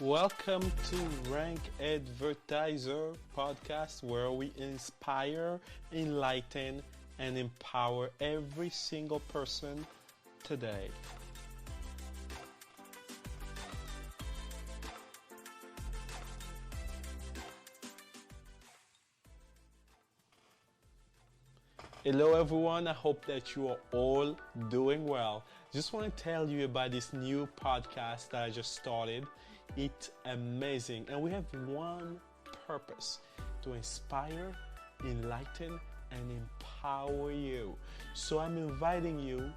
Welcome to Rankadvertiser podcast, where we inspire, enlighten, and empower every single person today. Hello everyone, I hope that you are all doing well. Just want to tell you about this new podcast that I just started. It's amazing, and we have one purpose: to inspire, enlighten, and empower you. So I'm inviting you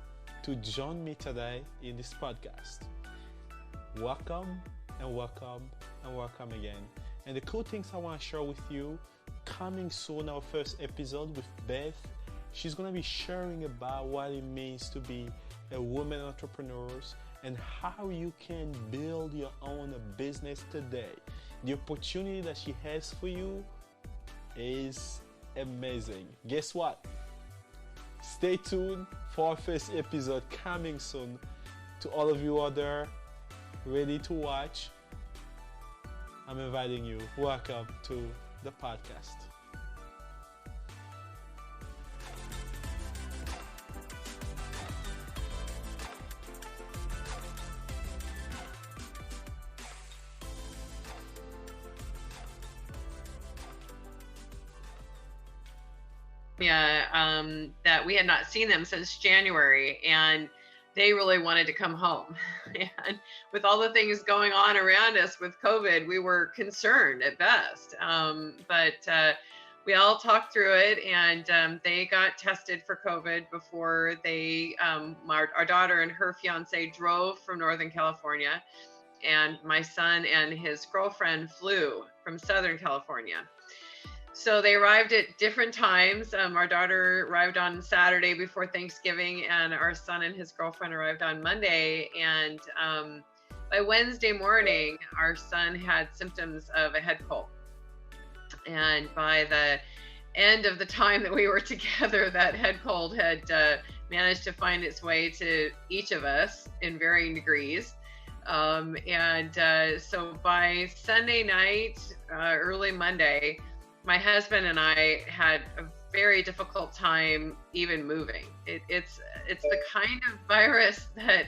to join me today in this podcast. Welcome and welcome and welcome again. And the cool things I want to share with you, coming soon, our first episode with Beth. She's going to be sharing about what it means to be a woman entrepreneur and how you can build your own business today. The opportunity that she has for you is amazing. Guess what? Stay tuned for our first episode coming soon. To all of you out there ready to watch, I'm inviting you. Welcome to the podcast. That we had not seen them since January, and they really wanted to come home. And with all the things going on around us with COVID, we were concerned at best. But we all talked through it, and they got tested for COVID before they, our daughter and her fiance drove from Northern California, and my son and his girlfriend flew from Southern California. So they arrived at different times. Our daughter arrived on Saturday before Thanksgiving, and our son and his girlfriend arrived on Monday. And by Wednesday morning, our son had symptoms of a head cold. And by the end of the time that we were together, that head cold had managed to find its way to each of us in varying degrees. So by Sunday night, early Monday, my husband and I had a very difficult time even moving. It's the kind of virus that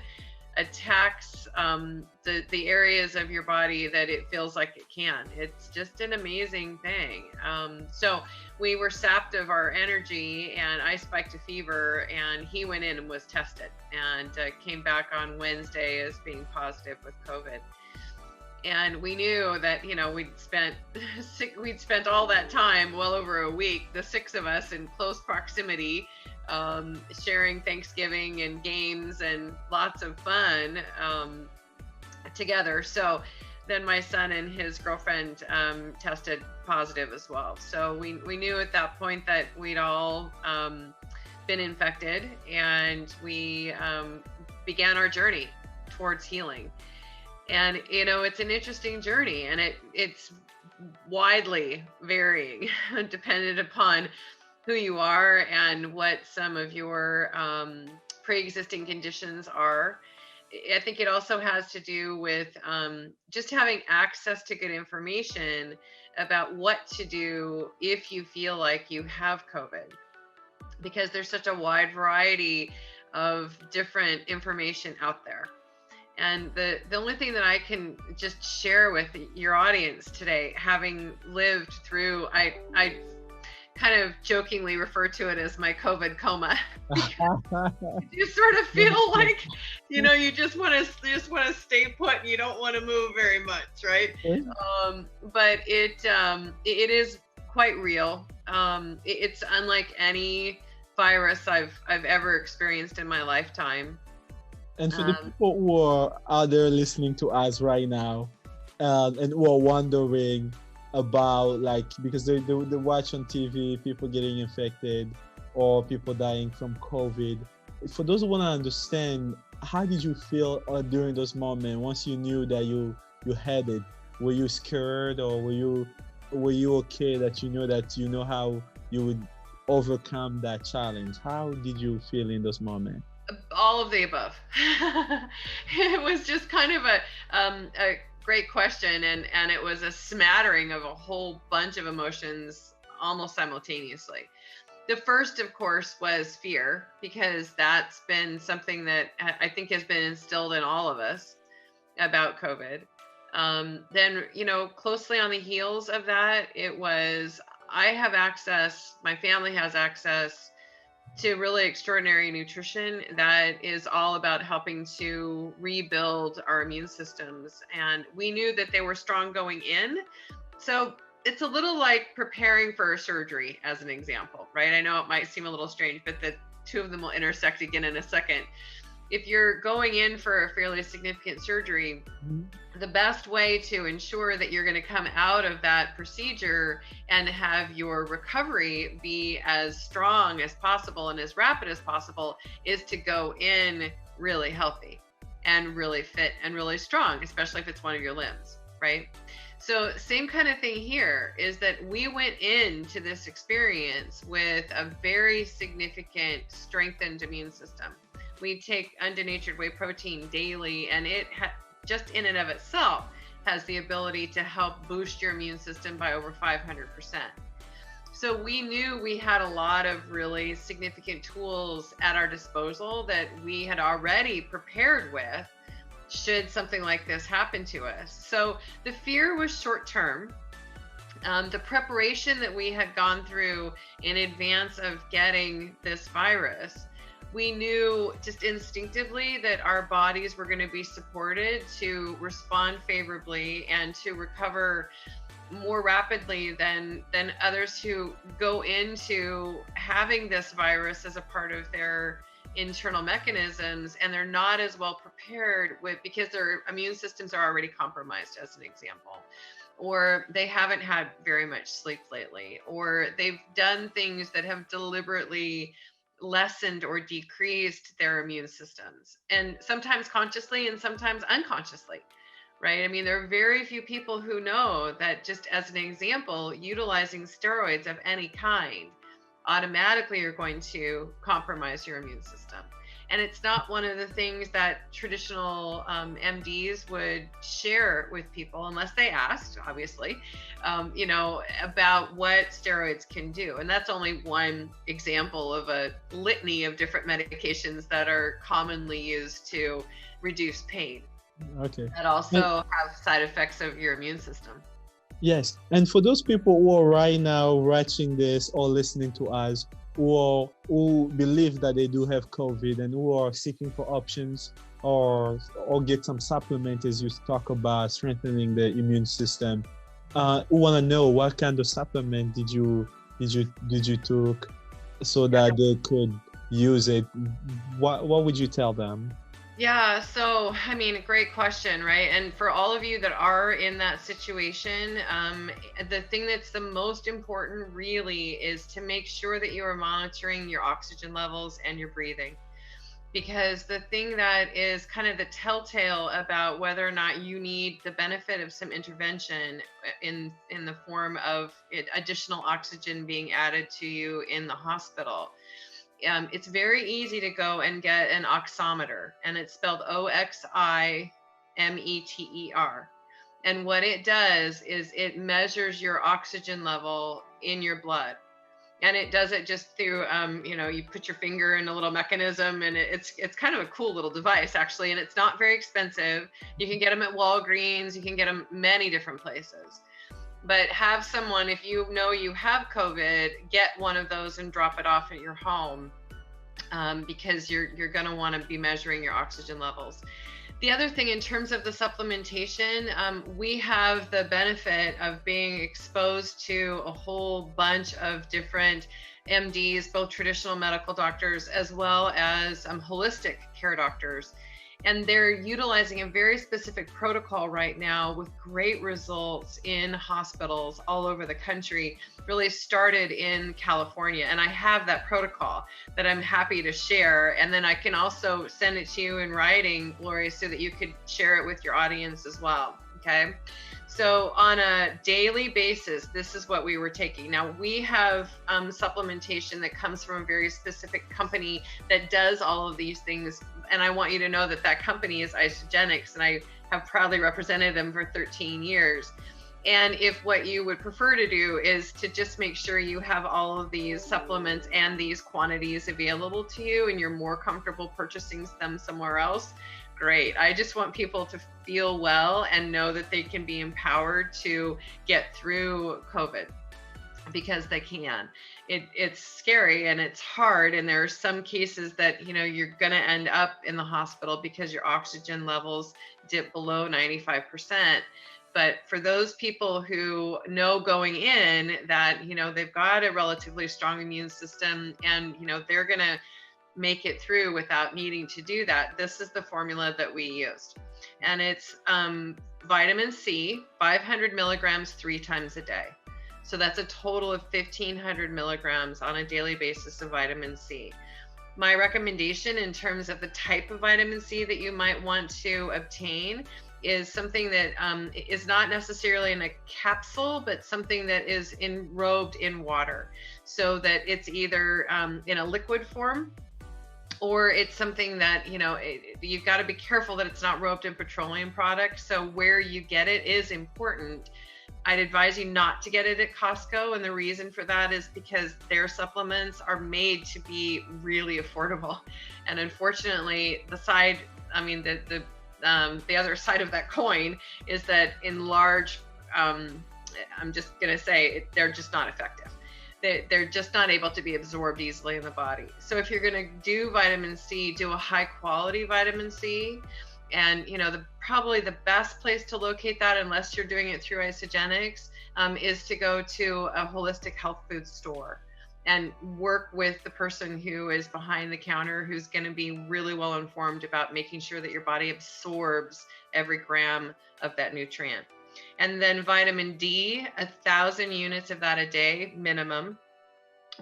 attacks the areas of your body that it feels like it can. It's just an amazing thing. So we were sapped of our energy, and I spiked a fever, and he went in and was tested and came back on Wednesday as being positive with COVID. And we knew that, we'd spent all that time, well over a week, the six of us in close proximity, sharing Thanksgiving and games and lots of fun together. So then my son and his girlfriend tested positive as well. So we knew at that point that we'd all been infected, and we began our journey towards healing. And, it's an interesting journey, and it's widely varying dependent upon who you are and what some of your pre-existing conditions are. I think it also has to do with just having access to good information about what to do if you feel like you have COVID, because there's such a wide variety of different information out there. And the only thing that I can just share with your audience today, having lived through, I kind of jokingly refer to it as my COVID coma. You sort of feel like, you just want to stay put, and you don't want to move very much, right? But it is quite real. It's unlike any virus I've ever experienced in my lifetime. And for the people who are out there listening to us right now, and who are wondering about, because they watch on TV people getting infected or people dying from COVID. For those who want to understand, how did you feel during those moments once you knew that you had it? Were you scared, or were you okay that you know how you would overcome that challenge? How did you feel in those moments? All of the above. It was just kind of a great question. And it was a smattering of a whole bunch of emotions almost simultaneously. The first, of course, was fear, because that's been something that I think has been instilled in all of us about COVID. Then, closely on the heels of that, it was, I have access, my family has access to really extraordinary nutrition that is all about helping to rebuild our immune systems. And we knew that they were strong going in. So it's a little like preparing for a surgery, as an example, right? I know it might seem a little strange, but the two of them will intersect again in a second. If you're going in for a fairly significant surgery, the best way to ensure that you're going to come out of that procedure and have your recovery be as strong as possible and as rapid as possible is to go in really healthy and really fit and really strong, especially if it's one of your limbs, right? So same kind of thing here, is that we went into this experience with a very significant strengthened immune system. We take undenatured whey protein daily, and it just in and of itself has the ability to help boost your immune system by over 500%. So we knew we had a lot of really significant tools at our disposal that we had already prepared with should something like this happen to us. So the fear was short term. The preparation that we had gone through in advance of getting this virus, we knew just instinctively that our bodies were going to be supported to respond favorably and to recover more rapidly than others who go into having this virus as a part of their internal mechanisms, and they're not as well prepared because their immune systems are already compromised, as an example, or they haven't had very much sleep lately, or they've done things that have deliberately lessened or decreased their immune systems, and sometimes consciously and sometimes unconsciously, right? I mean, there are very few people who know that, just as an example, utilizing steroids of any kind automatically you're going to compromise your immune system. And it's not one of the things that traditional MDs would share with people unless they asked, obviously, about what steroids can do. And that's only one example of a litany of different medications that are commonly used to reduce pain. Okay. That also have side effects of your immune system. Yes. And for those people who are right now watching this or listening to us, who believe that they do have COVID and who are seeking for options or get some supplement, as you talk about strengthening the immune system, who want to know what kind of supplement did you took so that they could use it, what would you tell them? Yeah, so I mean, great question, right? And for all of you that are in that situation, the thing that's the most important really is to make sure that you are monitoring your oxygen levels and your breathing. Because the thing that is kind of the telltale about whether or not you need the benefit of some intervention in the form of additional oxygen being added to you in the hospital, it's very easy to go and get an oximeter, and it's spelled Oximeter. And what it does is it measures your oxygen level in your blood. And it does it just through, you put your finger in a little mechanism, and it's kind of a cool little device, actually. And it's not very expensive. You can get them at Walgreens. You can get them many different places. But have someone, if you know you have COVID, get one of those and drop it off at your home, because you're going to want to be measuring your oxygen levels. The other thing, in terms of the supplementation, we have the benefit of being exposed to a whole bunch of different MDs, both traditional medical doctors as well as holistic care doctors. And they're utilizing a very specific protocol right now with great results in hospitals all over the country, really started in California. And I have that protocol that I'm happy to share. And then I can also send it to you in writing, Lori, so that you could share it with your audience as well. Okay. So on a daily basis, this is what we were taking. Now we have supplementation that comes from a very specific company that does all of these things. And I want you to know that that company is Isogenics. And I have proudly represented them for 13 years. And if what you would prefer to do is to just make sure you have all of these supplements and these quantities available to you, and you're more comfortable purchasing them somewhere else, great. I just want people to feel well and know that they can be empowered to get through COVID, because they can. It's scary and it's hard, and there are some cases that you're going to end up in the hospital because your oxygen levels dip below 95%. But for those people who know going in that they've got a relatively strong immune system, and they're going to make it through without needing to do that, this is the formula that we used. And it's vitamin C, 500 milligrams 3 times a day. So that's a total of 1,500 milligrams on a daily basis of vitamin C. My recommendation in terms of the type of vitamin C that you might want to obtain is something that is not necessarily in a capsule, but something that is enrobed in water, so that it's either in a liquid form, or it's something that you've got to be careful that it's not robed in petroleum products. So where you get it is important. I'd advise you not to get it at Costco, and the reason for that is because their supplements are made to be really affordable. And unfortunately, the other side of that coin is that in large, I'm just going to say, they're just not effective. They're just not able to be absorbed easily in the body. So if you're going to do vitamin C, do a high quality vitamin C. And probably the best place to locate that, unless you're doing it through Isogenics, is to go to a holistic health food store and work with the person who is behind the counter, who's going to be really well informed about making sure that your body absorbs every gram of that nutrient. And then vitamin D, 1,000 units of that a day minimum.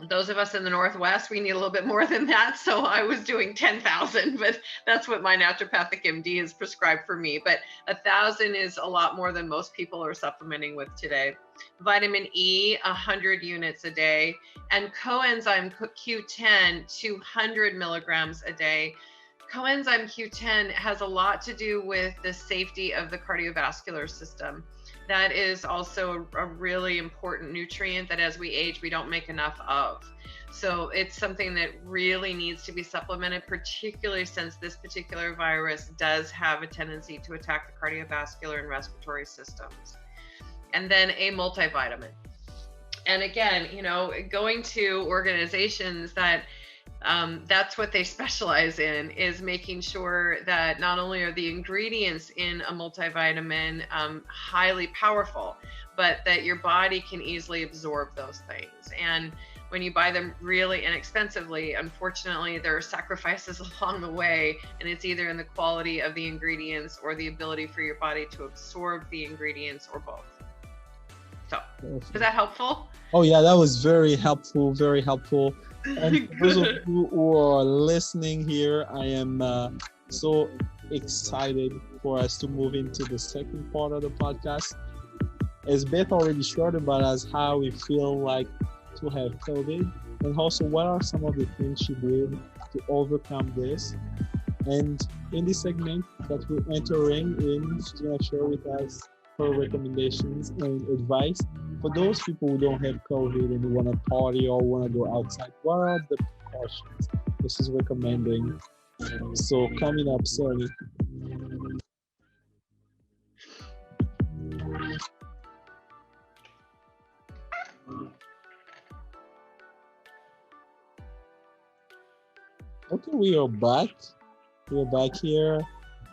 Those of us in the Northwest, we need a little bit more than that. So I was doing 10,000, but that's what my naturopathic MD has prescribed for me. But 1,000 is a lot more than most people are supplementing with today. Vitamin E, 100 units a day. And coenzyme Q10, 200 milligrams a day. Coenzyme Q10 has a lot to do with the safety of the cardiovascular system. That is also a really important nutrient that as we age, we don't make enough of. So it's something that really needs to be supplemented, particularly since this particular virus does have a tendency to attack the cardiovascular and respiratory systems. And then a multivitamin. And again, going to organizations that that's what they specialize in, is making sure that not only are the ingredients in a multivitamin highly powerful, but that your body can easily absorb those things. And when you buy them really inexpensively, unfortunately, there are sacrifices along the way, and it's either in the quality of the ingredients or the ability for your body to absorb the ingredients, or both. So, is that helpful? Oh yeah, that was very helpful, very helpful. And for those of you who are listening here, I am so excited for us to move into the second part of the podcast. As Beth already shared about us, how we feel like to have COVID, and also what are some of the things she did to overcome this. And in this segment that we're entering in, she's going to share with us her recommendations and advice for those people who don't have COVID and who want to party or want to go outside. What are the precautions this is recommending? So coming up, sorry. Okay, we are back. We're back here.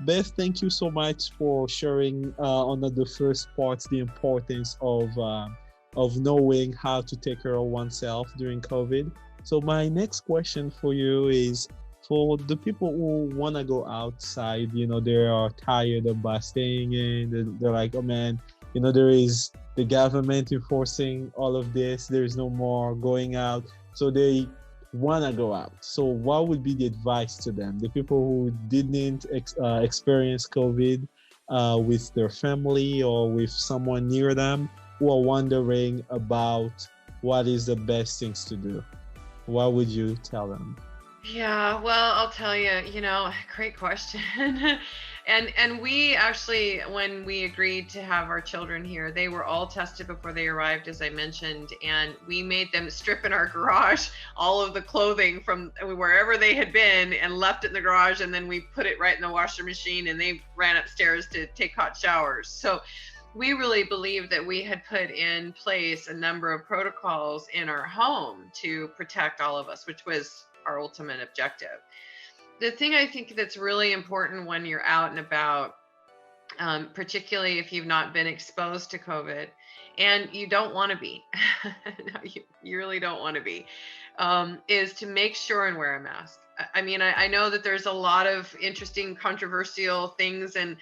Beth, thank you so much for sharing on the first part the importance of knowing how to take care of oneself during COVID. So my next question for you is, for the people who want to go outside, they are tired of staying in, they're like, oh man, there is the government enforcing all of this, there is no more going out, so they want to go out. So what would be the advice to them, the people who didn't experience COVID with their family or with someone near them, who are wondering about what is the best things to do? What would you tell them? Yeah, well, I'll tell you, great question. And we actually, when we agreed to have our children here, they were all tested before they arrived, as I mentioned, and we made them strip in our garage all of the clothing from wherever they had been and left it in the garage, and then we put it right in the washer machine, and they ran upstairs to take hot showers. So we really believed that we had put in place a number of protocols in our home to protect all of us, which was our ultimate objective. The thing I think that's really important when you're out and about, particularly if you've not been exposed to COVID, and you don't want to be, no, you really don't want to be, is to make sure and wear a mask. I mean, I know that there's a lot of interesting, controversial things, and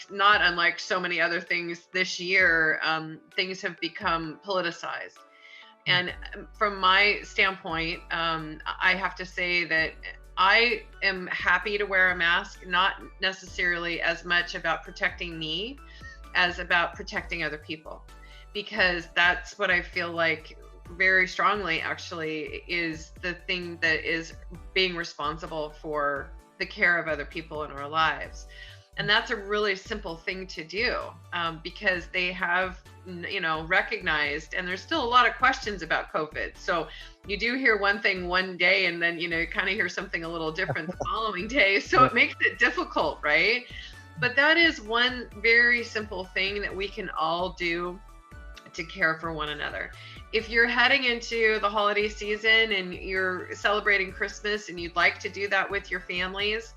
not unlike so many other things this year, things have become politicized. And from my standpoint, I have to say that I am happy to wear a mask, not necessarily as much about protecting me as about protecting other people, because that's what I feel like very strongly actually is the thing that is being responsible for the care of other people in our lives. And that's a really simple thing to do, because they have, recognized, and there's still a lot of questions about COVID. So you do hear one thing one day, and then, you kind of hear something a little different the following day. So it makes it difficult, right? But that is one very simple thing that we can all do to care for one another. If you're heading into the holiday season and you're celebrating Christmas and you'd like to do that with your families,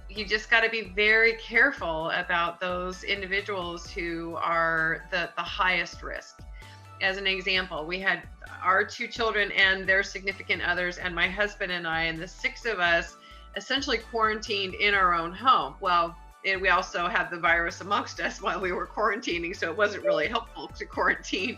you just got to be very careful about those individuals who are the highest risk. As an example, we had our 2 children and their significant others, and my husband and I, and the 6 of us essentially quarantined in our own home. Well, and we also had the virus amongst us while we were quarantining, so it wasn't really helpful to quarantine.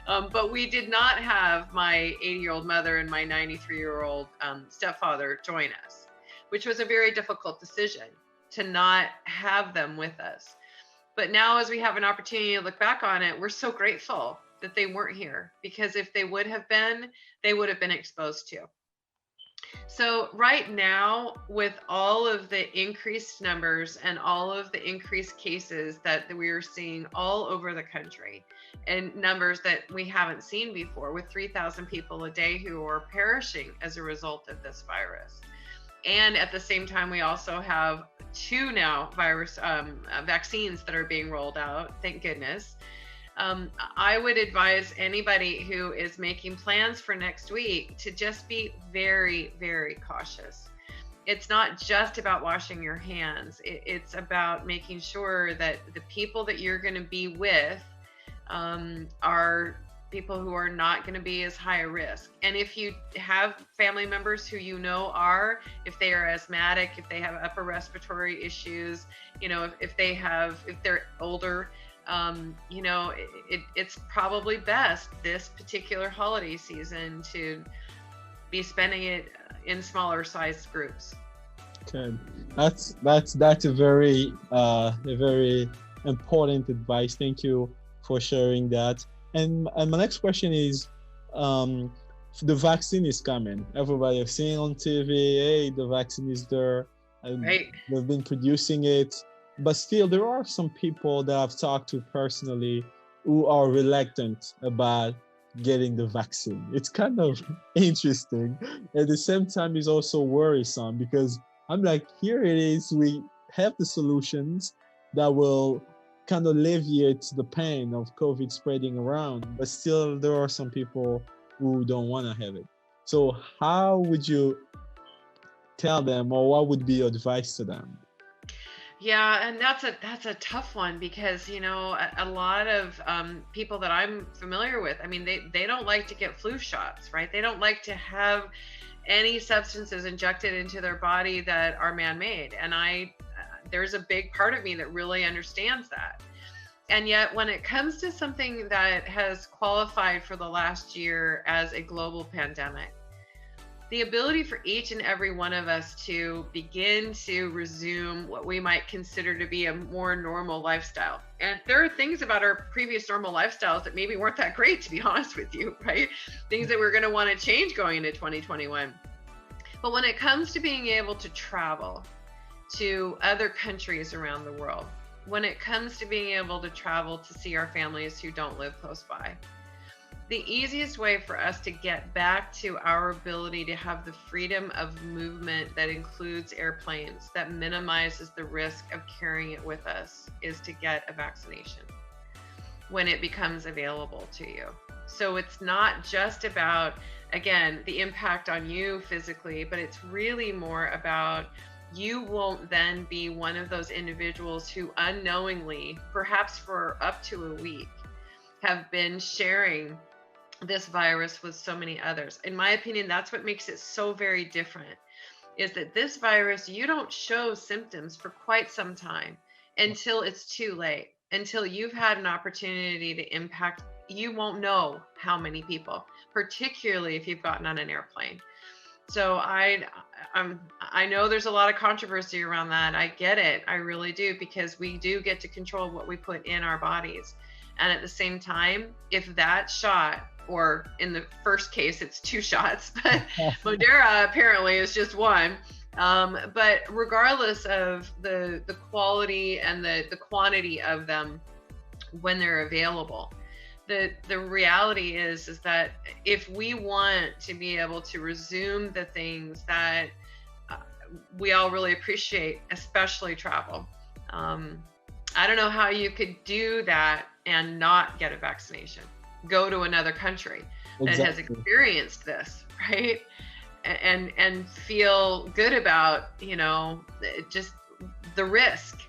But we did not have my 80-year-old mother and my 93-year-old stepfather join us, which was a very difficult decision to not have them with us. But now, as we have an opportunity to look back on it, we're so grateful that they weren't here, because if they would have been, they would have been exposed to. So right now, with all of the increased numbers and all of the increased cases that we are seeing all over the country, and numbers that we haven't seen before, with 3,000 people a day who are perishing as a result of this virus. And at the same time, we also have 2 now vaccines that are being rolled out, thank goodness. I would advise anybody who is making plans for next week to just be very, very cautious. It's not just about washing your hands. It's about making sure that the people that you're going to be with are people who are not going to be as high a risk. And if you have family members who if they are asthmatic, if they have upper respiratory issues, if they're older, it's probably best this particular holiday season to be spending it in smaller sized groups. Okay, that's a very important advice. Thank you for sharing that. And my next question is, the vaccine is coming. Everybody is seeing on TV, hey, the vaccine is there. And right. They've been producing it. But still, there are some people that I've talked to personally who are reluctant about getting the vaccine. It's kind of interesting. At the same time, it's also worrisome, because I'm like, here it is. We have the solutions that will kind of alleviate the pain of COVID spreading around. But still, there are some people who don't want to have it. So how would you tell them, or what would be your advice to them? Yeah, and that's a tough one, because a lot of people that I'm familiar with, I mean, they don't like to get flu shots, right? They don't like to have any substances injected into their body that are man-made, and there's a big part of me that really understands that. And yet, when it comes to something that has qualified for the last year as a global pandemic, the ability for each and every one of us to begin to resume what we might consider to be a more normal lifestyle. And there are things about our previous normal lifestyles that maybe weren't that great, to be honest with you, right? Things that we're going to want to change going into 2021. But when it comes to being able to travel, to other countries around the world when it comes to being able to travel to see our families who don't live close by. The easiest way for us to get back to our ability to have the freedom of movement that includes airplanes, that minimizes the risk of carrying it with us, is to get a vaccination when it becomes available to you. So it's not just about, again, the impact on you physically, but it's really more about you won't then be one of those individuals who unknowingly, perhaps for up to a week, have been sharing this virus with so many others. In my opinion, that's what makes it so very different, is that this virus, you don't show symptoms for quite some time until it's too late, until you've had an opportunity to impact, you won't know how many people, particularly if you've gotten on an airplane. So I know there's a lot of controversy around that. I get it. I really do, because we do get to control what we put in our bodies. And at the same time, if that shot, or in the first case, it's 2 shots, but Moderna apparently is just 1. But regardless of the quality and the quantity of them when they're available, the reality is that if we want to be able to resume the things that we all really appreciate, especially travel, I don't know how you could do that and not get a vaccination. Go to another country that has experienced this, right? And feel good about, just the risk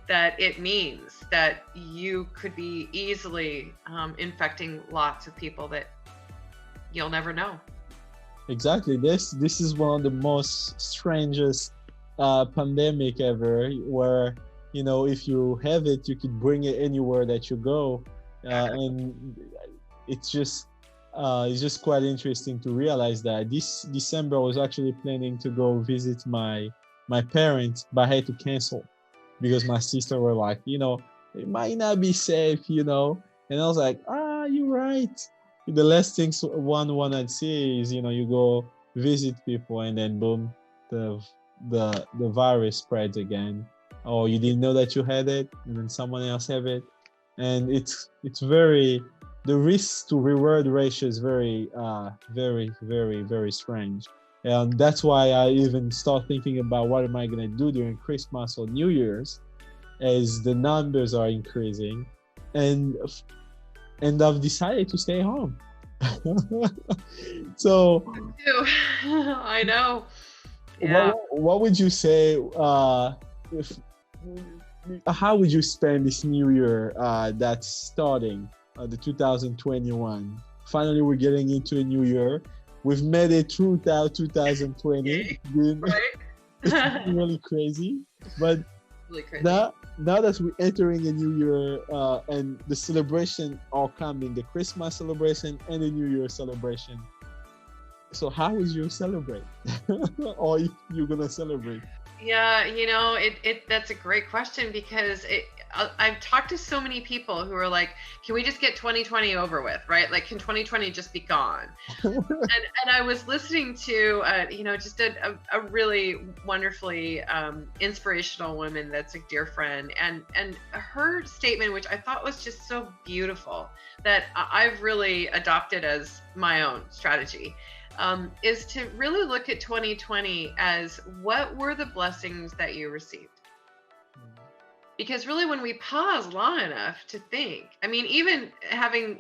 that it means that you could be easily infecting lots of people that you'll never know. Exactly. This is one of the most strangest pandemic ever, where, if you have it, you could bring it anywhere that you go. And it's just quite interesting to realize that this December I was actually planning to go visit my parents, but I had to cancel because my sister were like, it might not be safe, and I was like, you're right. The last things one wanna see is, you go visit people and then boom, the virus spreads again. Or you didn't know that you had it and then someone else have it. And it's very, the risk to reward ratio is very, very, very, very strange. And that's why I even start thinking about what am I going to do during Christmas or New Year's, as the numbers are increasing. And I've decided to stay home. So I know. Yeah. What would you say, how would you spend this new year that's starting, the 2021? Finally, we're getting into a new year. We've made it through 2020. Right? It's been really crazy. But really crazy. Now that we're entering a new year and the celebration are coming, the Christmas celebration and the New Year celebration. So how would you celebrate? Or if you're going to celebrate? Yeah, that's a great question, because I've talked to so many people who are like, can we just get 2020 over with, right? Like, can 2020 just be gone? and I was listening to, just a really wonderfully inspirational woman that's a dear friend, and her statement, which I thought was just so beautiful, that I've really adopted as my own strategy. Is to really look at 2020 as, what were the blessings that you received? Because really, when we pause long enough to think, even having,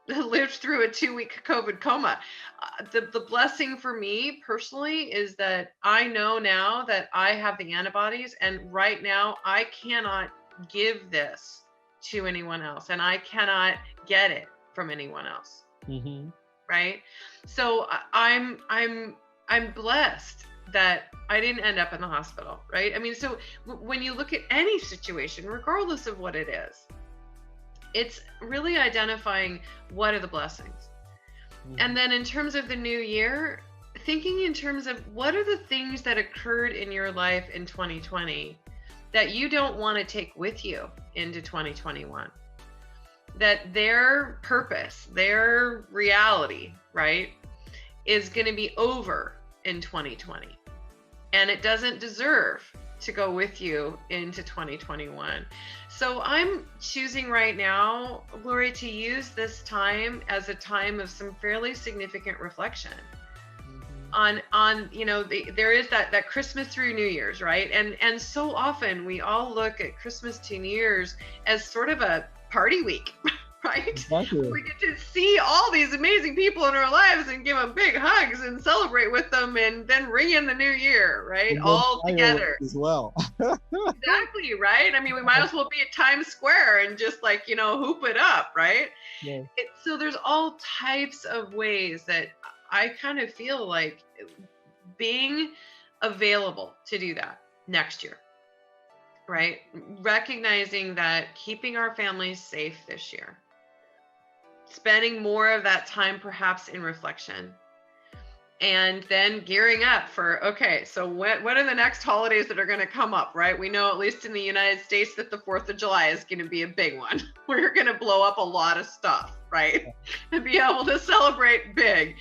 lived through a 2-week COVID coma, the blessing for me personally is that I know now that I have the antibodies, and right now I cannot give this to anyone else, and I cannot get it from anyone else. Mm-hmm. Right? So I'm blessed that I didn't end up in the hospital, right? So when you look at any situation, regardless of what it is, it's really identifying what are the blessings. Mm-hmm. And then in terms of the new year, thinking in terms of what are the things that occurred in your life in 2020 that you don't want to take with you into 2021. That their purpose, their reality, right, is going to be over in 2020. And it doesn't deserve to go with you into 2021. So I'm choosing right now, Lori, to use this time as a time of some fairly significant reflection on there is that Christmas through New Year's, right? And so often we all look at Christmas to New Year's as sort of a party week, right? Exactly. We get to see all these amazing people in our lives and give them big hugs and celebrate with them, and then ring in the new year, right? All together as well. Exactly, right? I mean, we might as well be at Times Square and just hoop it up, right? Yeah. So there's all types of ways that I kind of feel like being available to do that next year, right? Recognizing that keeping our families safe this year, spending more of that time perhaps in reflection, and then gearing up for, okay, so what are the next holidays that are going to come up, right? We know, at least in the United States, that the 4th of July is going to be a big one. We're going to blow up a lot of stuff, right? And be able to celebrate big.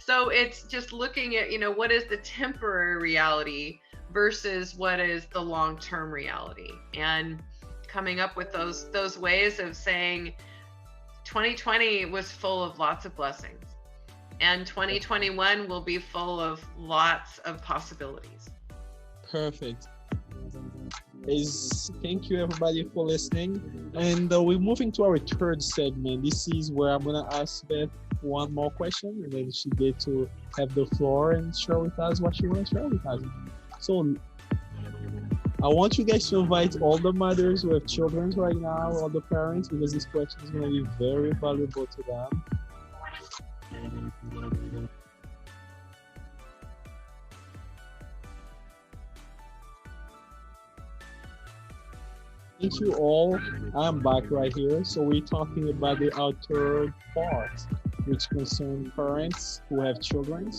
So it's just looking at, what is the temporary reality versus what is the long-term reality, and coming up with those ways of saying 2020 was full of lots of blessings, and 2021 will be full of lots of possibilities. Perfect. Thank you everybody for listening, and we're moving to our third segment. This is where I'm gonna ask Beth one more question, and then she get to have the floor and share with us what she wants to share with us. So I want you guys to invite all the mothers who have children right now, all the parents, because this question is going to be very valuable to them. Thank you all. I'm back right here. So we're talking about the outer part, which concerns parents who have children.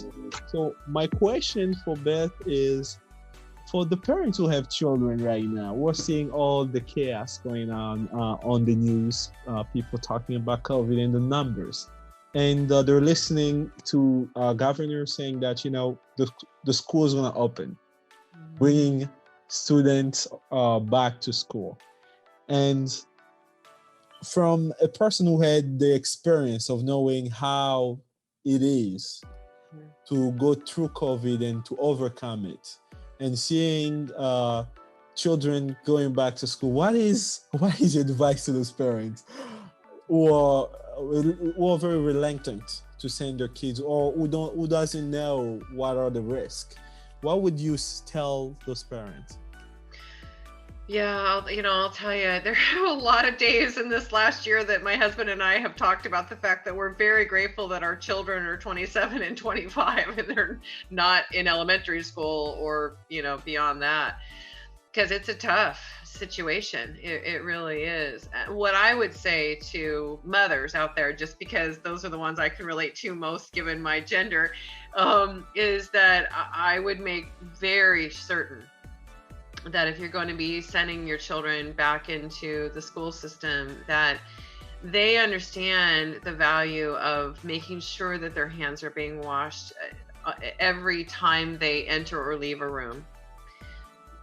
So my question for Beth is, for the parents who have children right now, we're seeing all the chaos going on the news, people talking about COVID and the numbers. And they're listening to governor saying that, the school is going to open, bringing students back to school. And from a person who had the experience of knowing how it is to go through COVID and to overcome it, and seeing children going back to school, what is your advice to those parents who are very reluctant to send their kids, or who doesn't know what are the risks? What would you tell those parents? Yeah, I'll tell you, there are a lot of days in this last year that my husband and I have talked about the fact that we're very grateful that our children are 27 and 25 and they're not in elementary school or, beyond that, because it's a tough situation. It really is. What I would say to mothers out there, just because those are the ones I can relate to most given my gender, is that I would make very certain that if you're going to be sending your children back into the school system, that they understand the value of making sure that their hands are being washed every time they enter or leave a room.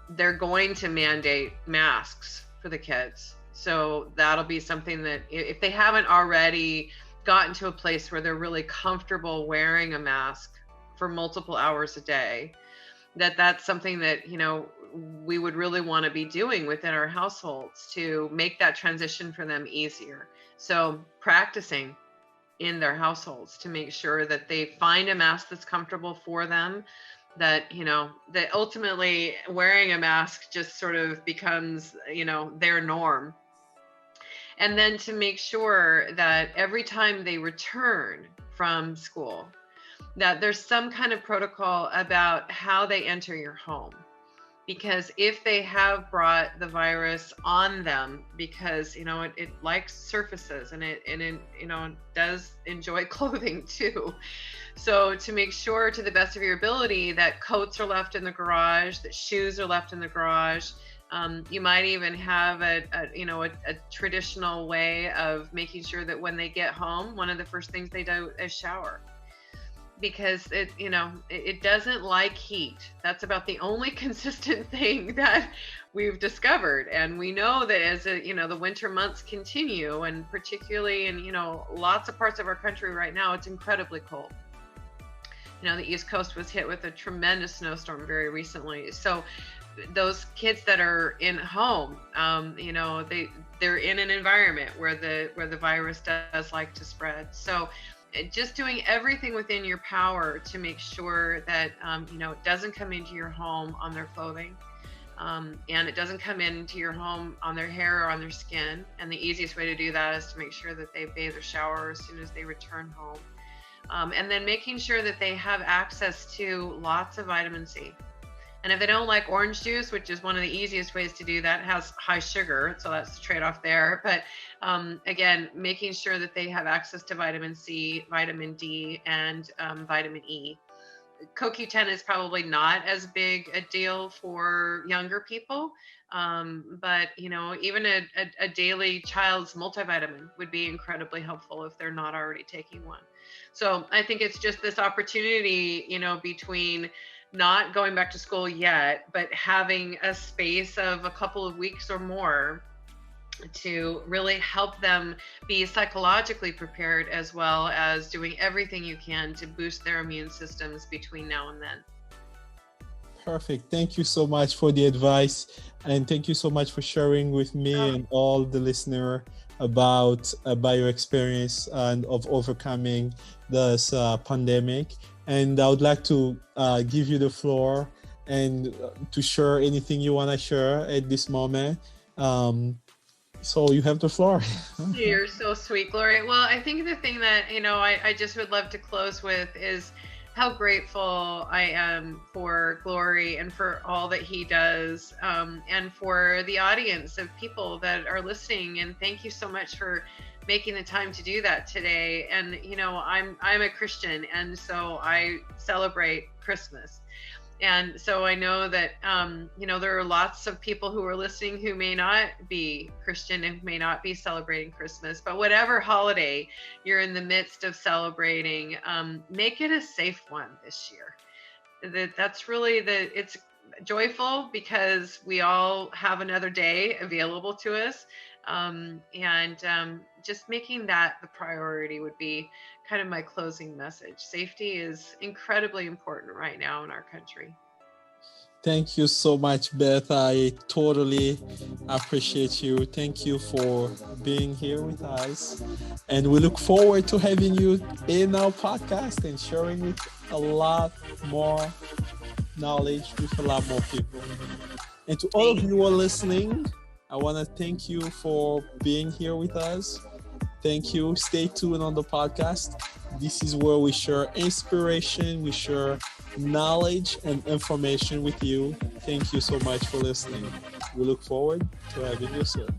They're going to mandate masks for the kids. So that'll be something that if they haven't already gotten to a place where they're really comfortable wearing a mask for multiple hours a day, that's something that, we would really want to be doing within our households to make that transition for them easier. So practicing in their households to make sure that they find a mask that's comfortable for them, that, that ultimately wearing a mask just sort of becomes, their norm. And then to make sure that every time they return from school, that there's some kind of protocol about how they enter your home. Because if they have brought the virus on them, because it likes surfaces and it does enjoy clothing too. So to make sure, to the best of your ability, that coats are left in the garage, that shoes are left in the garage. You might even have a traditional way of making sure that when they get home, one of the first things they do is shower. because it doesn't like heat. That's about the only consistent thing that we've discovered. And we know that as the winter months continue, and particularly in lots of parts of our country right now, it's incredibly cold. The East Coast was hit with a tremendous snowstorm very recently. So those kids that are in home, they're in an environment where the virus does like to spread. So just doing everything within your power to make sure that it doesn't come into your home on their clothing, and it doesn't come into your home on their hair or on their skin. And the easiest way to do that is to make sure that they bathe or shower as soon as they return home. And then making sure that they have access to lots of vitamin C. And if they don't like orange juice, which is one of the easiest ways to do that, has high sugar, so that's the trade-off there. But again, making sure that they have access to vitamin C, vitamin D, and vitamin E. CoQ10 is probably not as big a deal for younger people, but even a daily child's multivitamin would be incredibly helpful if they're not already taking one. So I think it's just this opportunity, between not going back to school yet, but having a space of a couple of weeks or more to really help them be psychologically prepared, as well as doing everything you can to boost their immune systems between now and then. Perfect. Thank you so much for the advice, and thank you so much for sharing with me and all the listener about your experience and of overcoming this pandemic. And I would like to give you the floor and to share anything you want to share at this moment. So you have the floor. You're so sweet, Glory. Well, I think the thing that, I just would love to close with is how grateful I am for Glory and for all that he does, and for the audience of people that are listening. And thank you so much for making the time to do that today. And I'm a Christian, and so I celebrate Christmas. And so I know that there are lots of people who are listening who may not be Christian and may not be celebrating Christmas. But whatever holiday you're in the midst of celebrating, make it a safe one this year. That's really it's joyful because we all have another day available to us. And just making that the priority would be kind of my closing message. Safety is incredibly important right now in our country. Thank you so much, Beth. I totally appreciate you. Thank you for being here with us. And we look forward to having you in our podcast and sharing with a lot more knowledge with a lot more people. And to all of you who are listening, I want to thank you for being here with us. Thank you. Stay tuned on the podcast. This is where we share inspiration, we share knowledge and information with you. Thank you so much for listening. We look forward to having you soon.